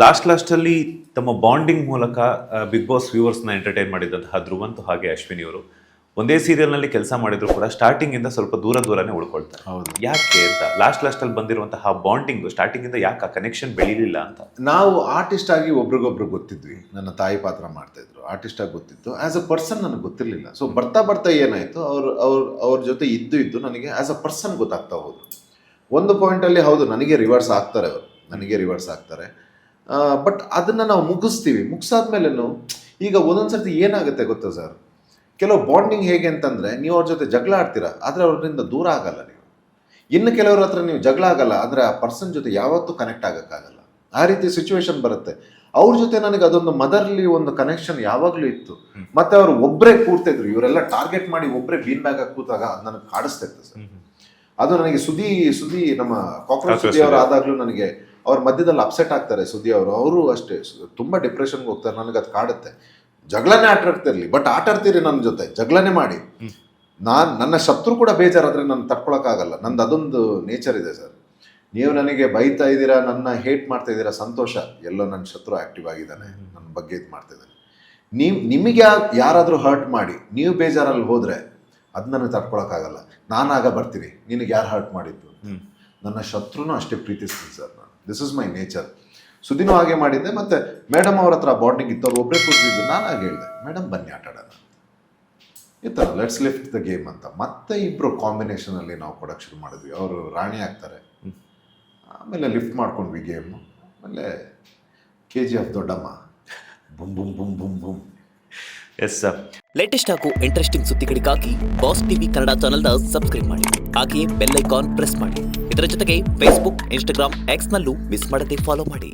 ಲಾಸ್ಟಲ್ಲಿ ತಮ್ಮ ಬಾಂಡಿಂಗ್ ಮೂಲಕ ಬಿಗ್ ಬಾಸ್ ವ್ಯೂವರ್ಸ್ನ ಎಂಟರ್ಟೈನ್ ಮಾಡಿದಂತಹ ಧ್ರುವಂತು ಹಾಗೆ ಅಶ್ವಿನಿ ಅವರು ಒಂದೇ ಸೀರಿಯಲ್ನಲ್ಲಿ ಕೆಲಸ ಮಾಡಿದ್ರು ಕೂಡ ಸ್ಟಾರ್ಟಿಂಗಿಂದ ಸ್ವಲ್ಪ ದೂರನೇ ಉಳ್ಕೊಳ್ತಾರೆ. ಹೌದು. ಯಾಕೆ ಅಂತ ಲಾಸ್ಟಲ್ಲಿ ಬಂದಿರುವಂತಹ ಬಾಂಡಿಂಗ್ ಸ್ಟಾರ್ಟಿಂಗಿಂದ ಯಾಕೆ ಆ ಕನೆಕ್ಷನ್ ಬೆಳೀಲಿಲ್ಲ ಅಂತ. ನಾವು ಆರ್ಟಿಸ್ಟ್ ಆಗಿ ಒಬ್ರಿಗೊಬ್ರು ಗೊತ್ತಿದ್ವಿ. ನನ್ನ ತಾಯಿ ಪಾತ್ರ ಮಾಡ್ತಾ ಇದ್ರು, ಆರ್ಟಿಸ್ಟ್ ಆಗಿ ಗೊತ್ತಿತ್ತು. ಆಸ್ ಅ ಪರ್ಸನ್ ನನಗೆ ಗೊತ್ತಿರಲಿಲ್ಲ. ಸೊ ಬರ್ತಾ ಏನಾಯ್ತು, ಅವ್ರ ಜೊತೆ ಇದ್ದು ನನಗೆ ಆಸ್ ಅ ಪರ್ಸನ್ ಗೊತ್ತಾಗ್ತಾ ಹೋದ್ರು. ಒಂದು ಪಾಯಿಂಟಲ್ಲಿ ಹೌದು ನನಗೆ ರಿವರ್ಸ್ ಆಗ್ತಾರೆ. ಬಟ್ ಅದನ್ನ ನಾವು ಮುಗಿಸಾದ್ಮೇಲೆನು ಈಗ ಒಂದೊಂದ್ಸರ್ತಿ ಏನಾಗುತ್ತೆ ಗೊತ್ತಾ ಸರ್, ಕೆಲವು ಬಾಂಡಿಂಗ್ ಹೇಗೆ ಅಂತಂದ್ರೆ ನೀವು ಅವ್ರ ಜೊತೆ ಜಗಳ ಆಡ್ತೀರಾ, ಆದ್ರೆ ಅವ್ರಿಂದ ದೂರ ಆಗಲ್ಲ ನೀವು. ಇನ್ನು ಕೆಲವ್ರ ಹತ್ರ ನೀವು ಜಗಳ ಆಗಲ್ಲ, ಅಂದ್ರೆ ಆ ಪರ್ಸನ್ ಜೊತೆ ಯಾವತ್ತೂ ಕನೆಕ್ಟ್ ಆಗಕ್ಕಾಗಲ್ಲ. ಆ ರೀತಿ ಸಿಚುವೇಶನ್ ಬರುತ್ತೆ. ಅವ್ರ ಜೊತೆ ನನಗೆ ಅದೊಂದು ಮದರ್ಲಿ ಒಂದು ಕನೆಕ್ಷನ್ ಯಾವಾಗ್ಲೂ ಇತ್ತು. ಮತ್ತೆ ಅವ್ರು ಒಬ್ಬರೇ ಕೂರ್ತಿದ್ರು, ಇವರೆಲ್ಲ ಟಾರ್ಗೆಟ್ ಮಾಡಿ ಒಬ್ಬರೇ ಬೀನ್ ಬ್ಯಾಗ್ ಆಗಿ ಕೂತಾಗ ನನಗೆ ಕಾಡಿಸ್ತಾ ಇತ್ತು ಸರ್. ಅದು ನನಗೆ ಸುದಿ ನಮ್ಮ ಕಾಕ್ರೋಚ್ ಸುದ್ದಿ ಅವರು ಆದಾಗ್ಲೂ ನನಗೆ ಅವ್ರ ಮಧ್ಯದಲ್ಲಿ ಅಪ್ಸೆಟ್ ಆಗ್ತಾರೆ. ಸುದ್ದಿ ಅವರು ಅಷ್ಟೇ ತುಂಬಾ ಡಿಪ್ರೆಷನ್ಗೆ ಹೋಗ್ತಾರೆ. ನನಗೆ ಅದು ಕಾಡುತ್ತೆ. ಜಗಳನೇ ಆಟಾಡ್ತಿರ್ಲಿ, ಬಟ್ ಆಟಾಡ್ತೀರಿ ನನ್ನ ಜೊತೆ, ಜಗಳನೇ ಮಾಡಿ. ನನ್ನ ಶತ್ರು ಕೂಡ ಬೇಜಾರಾದ್ರೆ ನಾನು ತಡ್ಕೊಳಕ್ಕಾಗಲ್ಲ. ನಂದು ಅದೊಂದು ನೇಚರ್ ಇದೆ ಸರ್. ನೀವು ನನಗೆ ಬೈತಾ ಇದ್ದೀರಾ, ನನ್ನ ಹೇಟ್ ಮಾಡ್ತಾ ಇದ್ದೀರಾ, ಸಂತೋಷ. ಎಲ್ಲೋ ನನ್ನ ಶತ್ರು ಆಕ್ಟಿವ್ ಆಗಿದ್ದಾನೆ, ನನ್ನ ಬಗ್ಗೆ ಇದು ಮಾಡ್ತಿದ್ದಾನೆ. ನಿಮಗೆ ಯಾರಾದರೂ ಹರ್ಟ್ ಮಾಡಿ ನೀವು ಬೇಜಾರಲ್ಲಿ ಹೋದ್ರೆ ಅದು ನನಗೆ ತಡ್ಕೊಳಕ್ಕಾಗಲ್ಲ. ನಾನಾಗ ಬರ್ತೀನಿ, ನಿನಗೆ ಯಾರು ಹರ್ಟ್ ಮಾಡಿದ್ದು. ನನ್ನ ಶತ್ರುನೂ ಅಷ್ಟೇ ಪ್ರೀತಿಸ್ತೀನಿ ಸರ್ ನಾನು. This is my nature. ಸುದಿನೂ ಹಾಗೆ ಮಾಡಿದ್ದೆ. ಮತ್ತೆ ಮೇಡಮ್ ಅವ್ರ ಹತ್ರ ಬಾಂಡಿಂಗ್ ಇತ್ತು, ಅವ್ರು ಒಬ್ಬರೇ ಕೂತಿದ್ದು. ನಾನು ಹಾಗೆ ಹೇಳಿದೆ, ಮೇಡಮ್ ಬನ್ನಿ ಆಟಾಡೋಣ, ಇತ್ತಲ್ಲ ಲೆಟ್ಸ್ ಲಿಫ್ಟ್ ದ ಗೇಮ್ ಅಂತ. ಮತ್ತೆ ಇಬ್ಬರು ಕಾಂಬಿನೇಷನಲ್ಲಿ ನಾವು ಕೊಡೋಕ್ಕೆ ಶುರು ಮಾಡಿದ್ವಿ. ಅವರು ರಾಣಿ ಆಗ್ತಾರೆ, ಆಮೇಲೆ ಲಿಫ್ಟ್ ಮಾಡ್ಕೊಂಡ್ವಿ ಗೇಮು. ಆಮೇಲೆ KGF ದೊಡ್ಡಮ್ಮ, boom boom boom boom boom. Yes sir. Latest ಹಾಗೂ ಇಂಟ್ರೆಸ್ಟಿಂಗ್ ಸುದ್ದಿಗಳಿಗಾಗಿ ಬಾಸ್ ಟಿವಿ ಕನ್ನಡ ಚಾನೆಲ್ನ ಸಬ್ಸ್ಕ್ರೈಬ್ ಮಾಡಿ. ಹಾಗೆಯೇ ಬೆಲ್ ಐಕಾನ್ ಪ್ರೆಸ್ ಮಾಡಿ. ಇದರ ಜೊತೆಗೆ ಫೇಸ್ಬುಕ್, ಇನ್ಸ್ಟಾಗ್ರಾಮ್, ಎಕ್ಸ್ನಲ್ಲೂ ಮಿಸ್ ಮಾಡದೆ ಫಾಲೋ ಮಾಡಿ.